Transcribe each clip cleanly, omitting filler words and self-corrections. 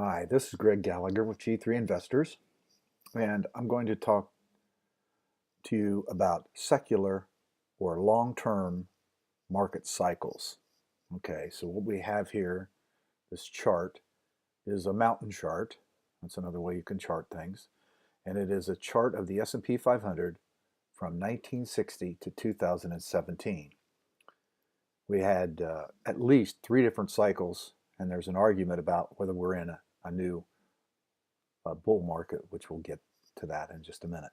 Hi, this is Greg Gallagher with G3 Investors, and I'm going to talk to you about secular or long-term market cycles. Okay, so what we have here, this chart, is a mountain chart. That's another way you can chart things. And it is a chart of the S&P 500 from 1960 to 2017. We had at least three different cycles, and there's an argument about whether we're in a new bull market, which we'll get to that in just a minute.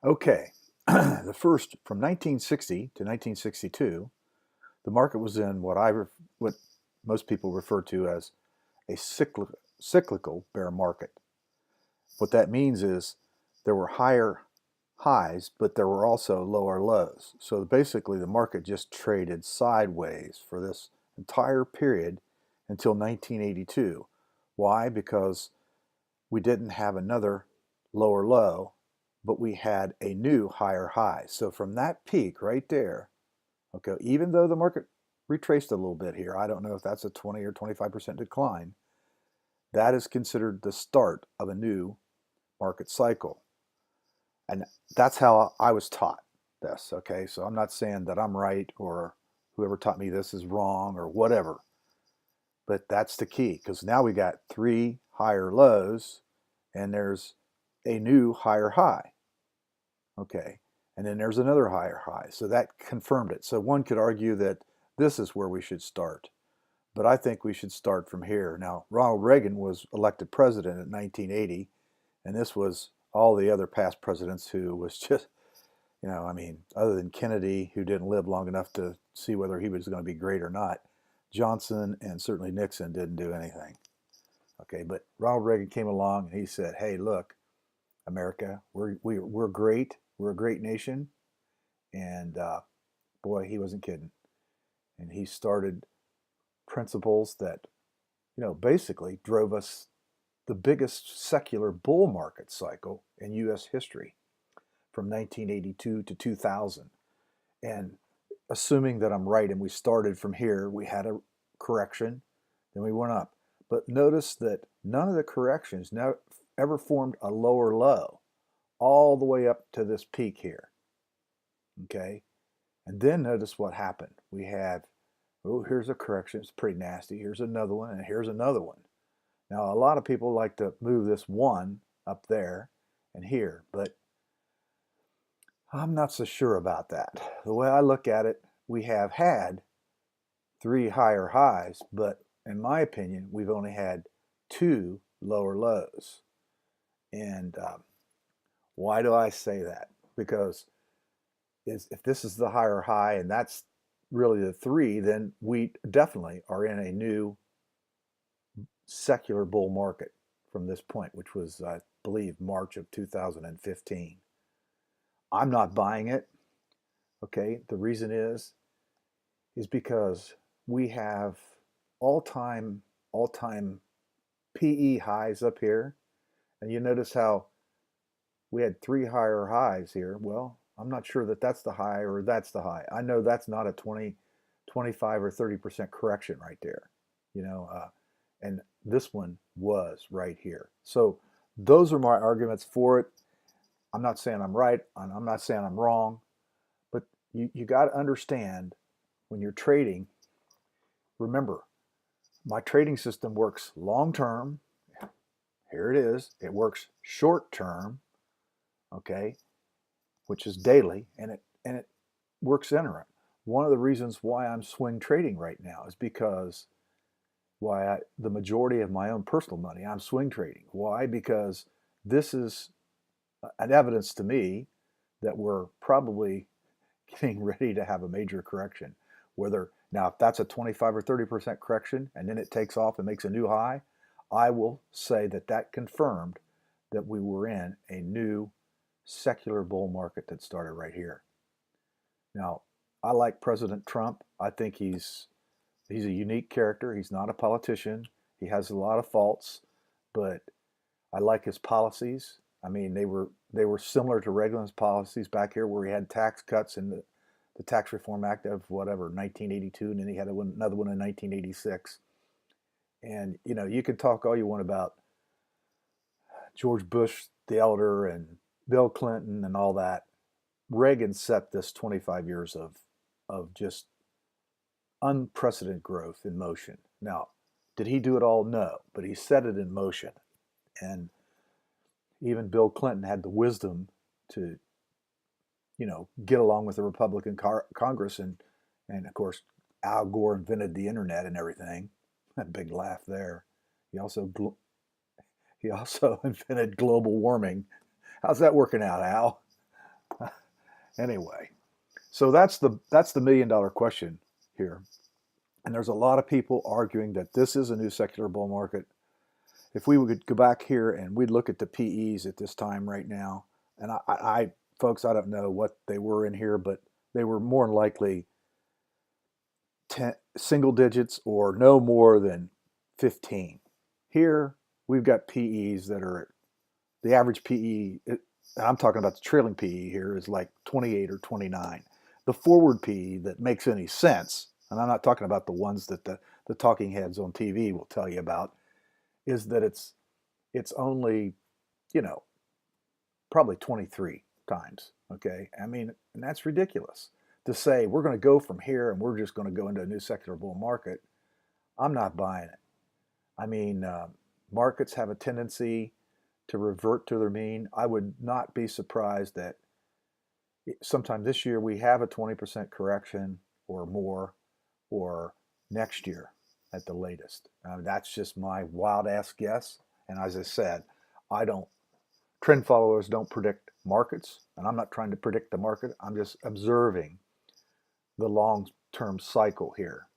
Okay, the first from 1960 to 1962, the market was in what most people refer to as a cyclical bear market. What that means is there were higher highs, but there were also lower lows. So basically, the market just traded sideways for this entire period until 1982. Why? Because we didn't have another lower low, but we had a new higher high. So from that peak right there, okay, even though the market retraced a little bit here, I don't know if that's a 20 or 25% decline, that is considered the start of a new market cycle. And that's how I was taught this, okay? So I'm not saying that I'm right or whoever taught me this is wrong or whatever, but that's the key, because now we got three higher lows and there's a new higher high. Okay, and then there's another higher high. So that confirmed it. So one could argue that this is where we should start. But I think we should start from here. Now, Ronald Reagan was elected president in 1980, and this was all the other past presidents who was just, I mean, other than Kennedy, who didn't live long enough to see whether he was going to be great or not, Johnson and certainly Nixon didn't do anything. Okay, but Ronald Reagan came along and he said, hey, look, America, we're great. We're a great nation. And boy, he wasn't kidding. And he started principles that, basically drove us the biggest secular bull market cycle in U.S. history from 1982 to 2000. And assuming that I'm right and we started from here, we had a correction, then we went up. But notice that none of the corrections ever formed a lower low all the way up to this peak here. Okay, and then notice what happened. We have, oh, here's a correction. It's pretty nasty. Here's another one, and here's another one. Now, a lot of people like to move this one up there and here, but I'm not so sure about that. The way I look at it, we have had three higher highs, but in my opinion, we've only had two lower lows. And why do I say that? Because if this is the higher high and that's really the three, then we definitely are in a new secular bull market from this point, which was, I believe, March of 2015. I'm not buying it. Okay, the reason is because we have all-time PE highs up here, and you notice how we had three higher highs here. Well, I'm not sure that that's the high or that's the high. I know that's not a 20, 25 or 30% correction right there, and this one was right here. So those are my arguments for it. I'm not saying I'm right, and I'm not saying I'm wrong, but you got to understand when you're trading, remember, my trading system works long term. Here it is. It works short term, okay, which is daily, and it works interim. One of the reasons why I'm swing trading right now is because the majority of my own personal money, I'm swing trading. Why? Because this is an evidence to me that we're probably getting ready to have a major correction. Now, if that's a 25 or 30% correction and then it takes off and makes a new high, I will say that confirmed that we were in a new secular bull market that started right here. Now, I like President Trump. I think he's a unique character. He's not a politician. He has a lot of faults, but I like his policies. I mean, they were similar to Reagan's policies back here, where he had tax cuts in the Tax Reform Act of 1982, and then he had another one in 1986. And, you know, you can talk all you want about George Bush, the elder, and Bill Clinton and all that. Reagan set this 25 years of just unprecedented growth in motion. Now, did he do it all? No, but he set it in motion. And even Bill Clinton had the wisdom to, you know, get along with the Republican Congress, and of course Al Gore invented the internet and everything. A big laugh there. He also he also invented global warming. How's that working out, Al? Anyway, so that's the $1 million question here. And there's a lot of people arguing that this is a new secular bull market. If we would go back here and we'd look at the PEs at this time right now, and folks, I don't know what they were in here, but they were more than likely single digits or no more than 15. Here, we've got PEs that are, the average PE, I'm talking about the trailing PE here, is like 28 or 29. The forward PE that makes any sense, and I'm not talking about the ones that the talking heads on TV will tell you about, is that it's only, you know, probably 23 times. Okay, I mean, and that's ridiculous to say we're going to go from here and we're just going to go into a new secular bull market. I'm not buying it. I mean, markets have a tendency to revert to their mean. I would not be surprised that sometime this year we have a 20% correction or more, or next year at the latest. That's just my wild ass guess. And as I said, trend followers don't predict markets, and I'm not trying to predict the market. I'm just observing the long-term cycle here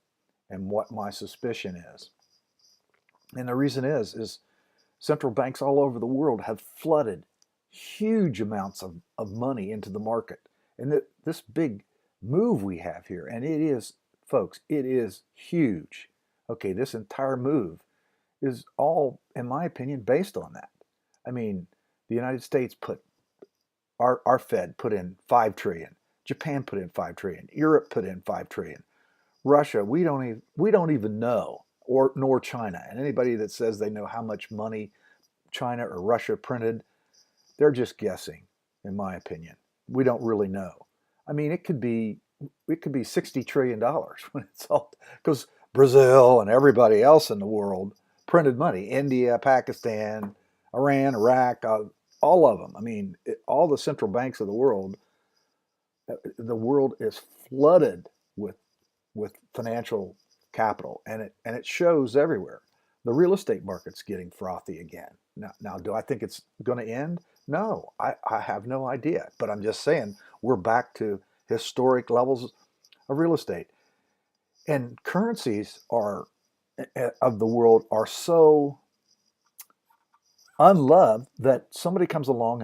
and what my suspicion is. And the reason is central banks all over the world have flooded huge amounts of money into the market. And this big move we have here, and it is, folks, it is huge. Okay, this entire move is all, in my opinion, based on that. I mean, the United States our Fed put in 5 trillion. Japan put in 5 trillion. Europe put in 5 trillion. Russia, we don't even know, or nor China. And anybody that says they know how much money China or Russia printed, they're just guessing, in my opinion. We don't really know. I mean, it could be $60 trillion when it's all, because Brazil and everybody else in the world printed money. India, Pakistan, Iran, Iraq, all of them. I mean, all the central banks of the world is flooded with financial capital, and it shows everywhere. The real estate market's getting frothy again. Now, do I think it's going to end? No, I have no idea. But I'm just saying we're back to historic levels of real estate, and currencies of the world are so unloved that somebody comes along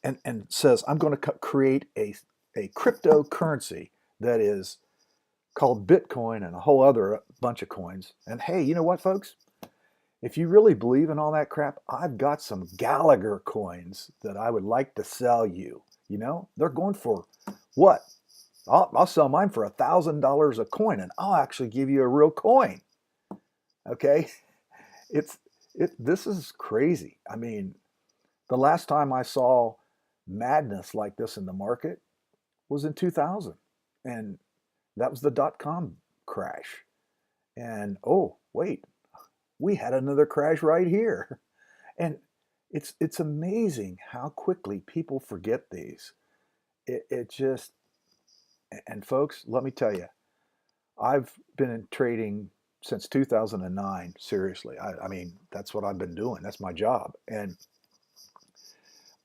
and says, I'm going to create a cryptocurrency that is called Bitcoin and a whole other bunch of coins. And hey, you know what, folks? If you really believe in all that crap, I've got some Gallagher coins that I would like to sell you. You know, they're going for what? I'll sell mine for $1,000 a coin, and I'll actually give you a real coin. Okay, this is crazy. I mean, the last time I saw madness like this in the market was in 2000, and that was the dot-com crash. And oh, wait, we had another crash right here. And it's amazing how quickly people forget these. It just, and folks, let me tell you, I've been in trading since 2009, seriously. I mean, that's what I've been doing. That's my job. And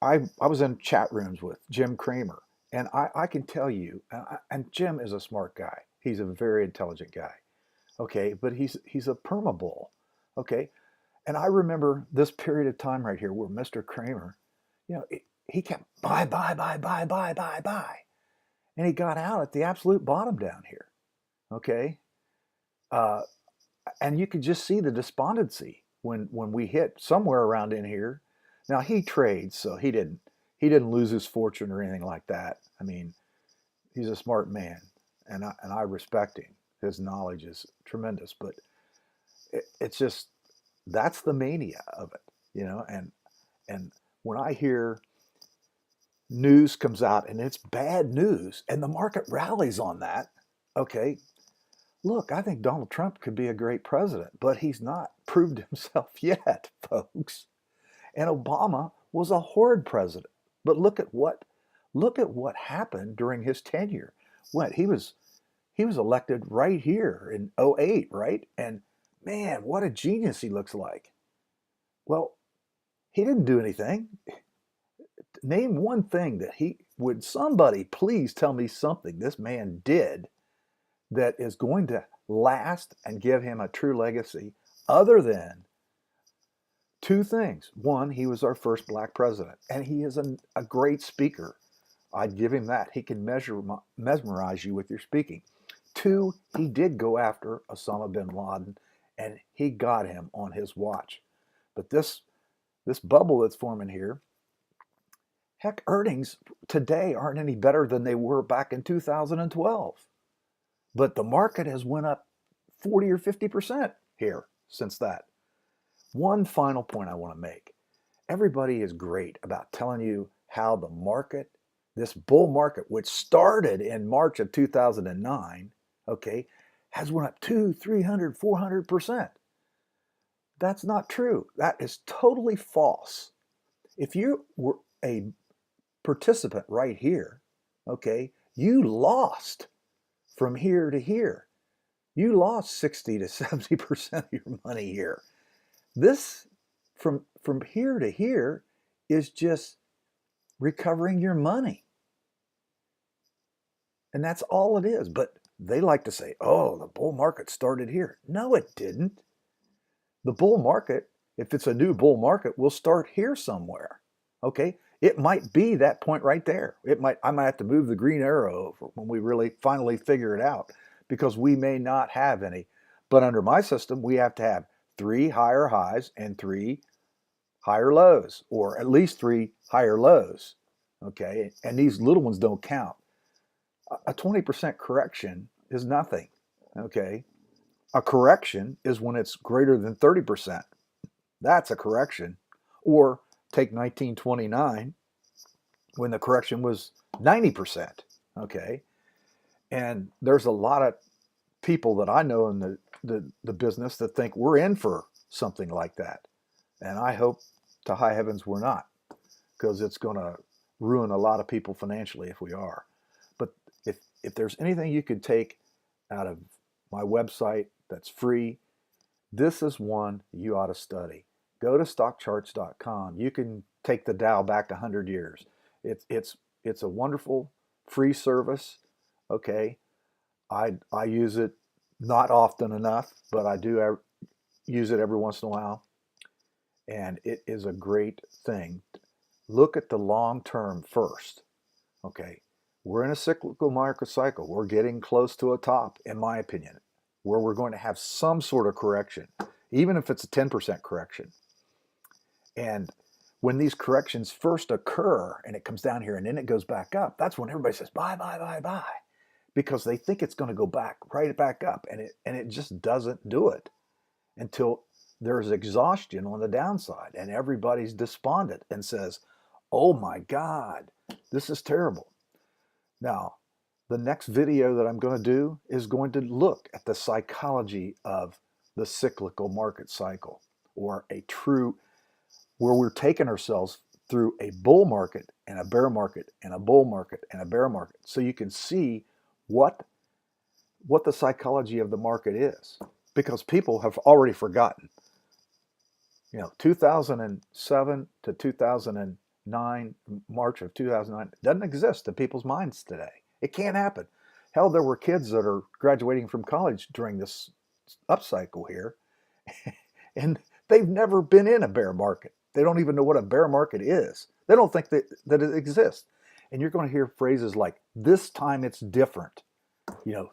I was in chat rooms with Jim Cramer, and I can tell you, and Jim is a smart guy. He's a very intelligent guy. Okay, but he's a permabull. Okay, and I remember this period of time right here where Mr. Cramer, you know, he kept buy, and he got out at the absolute bottom down here. Okay, uh, and you could just see the despondency when we hit somewhere around in here. Now he trades, so he didn't lose his fortune or anything like that. I mean, he's a smart man, and I respect him. His knowledge is tremendous, but it's just, that's the mania of it, you know. And when I hear news comes out and it's bad news and the market rallies on that, okay, look, I think Donald Trump could be a great president, but he's not proved himself yet, folks. And Obama was a horrid president. But look at what happened during his tenure. What he was elected right here in '08, right? And man, what a genius he looks like. Well, he didn't do anything. Name one thing that he would somebody please tell me something this man did that is going to last and give him a true legacy other than two things. One, he was our first black president, and he is a great speaker. I'd give him that. He can mesmerize you with your speaking. Two, he did go after Osama bin Laden, and he got him on his watch. But this bubble that's forming here, heck, earnings today aren't any better than they were back in 2012. But the market has went up 40 or 50% here since that. One final point I want to make. Everybody is great about telling you how the market, this bull market, which started in March of 2009, okay, has went up 200, 300, 400%. That's not true. That is totally false. If you were a participant right here, okay, you lost from here to here. You lost 60 to 70% of your money here. This from here to here is just recovering your money. And that's all it is. But they like to say, oh, the bull market started here. No, it didn't. The bull market, if it's a new bull market, will start here somewhere. Okay? It might be that point right there. I might have to move the green arrow over when we really finally figure it out, because we may not have any. But under my system, we have to have 3 higher highs and 3 higher lows, or at least 3 higher lows. Okay? And these little ones don't count. A 20% correction is nothing. Okay? A correction is when it's greater than 30%. That's a correction. Or take 1929 when the correction was 90%. Okay? And there's a lot of people that I know in the business that think we're in for something like that. And I hope to high heavens we're not, because it's going to ruin a lot of people financially if we are. But if there's anything you could take out of my website that's free, this is one you ought to study. Go to stockcharts.com. You can take the Dow back 100 years. It's a wonderful free service. Okay, I use it not often enough, but I do use it every once in a while, and it is a great thing. Look at the long term first. Okay, we're in a cyclical market cycle. We're getting close to a top, in my opinion, where we're going to have some sort of correction, even if it's a 10% correction. And when these corrections first occur and it comes down here and then it goes back up, that's when everybody says, buy, buy, buy, buy, because they think it's going to go back, right back up. And it just doesn't do it until there's exhaustion on the downside and everybody's despondent and says, oh my God, this is terrible. Now, the next video that I'm going to do is going to look at the psychology of the cyclical market cycle, or where we're taking ourselves through a bull market and a bear market and a bull market and a bear market, so you can see what the psychology of the market is, because people have already forgotten. 2007 to 2009, March of 2009, doesn't exist in people's minds today. It can't happen. Hell, there were kids that are graduating from college during this upcycle here, and they've never been in a bear market. They don't even know what a bear market is. They don't think that it exists. And you're going to hear phrases like, this time it's different.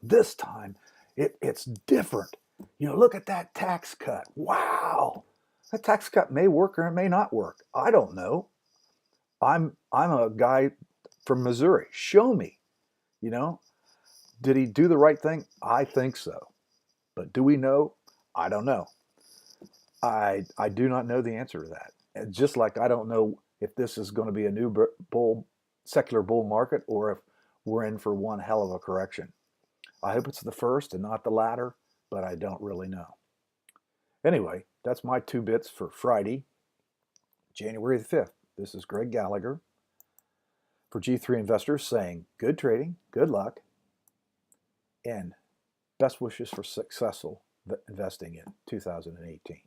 This time it's different. Look at that tax cut. Wow. That tax cut may work or it may not work. I don't know. I'm a guy from Missouri. Show me. Did he do the right thing? I think so. But do we know? I don't know. I do not know the answer to that. And just like I don't know if this is going to be a new secular bull market, or if we're in for one hell of a correction. I hope it's the first and not the latter, but I don't really know. Anyway, that's my 2 bits for Friday, January the 5th. This is Greg Gallagher for G3 Investors saying good trading, good luck, and best wishes for successful investing in 2018.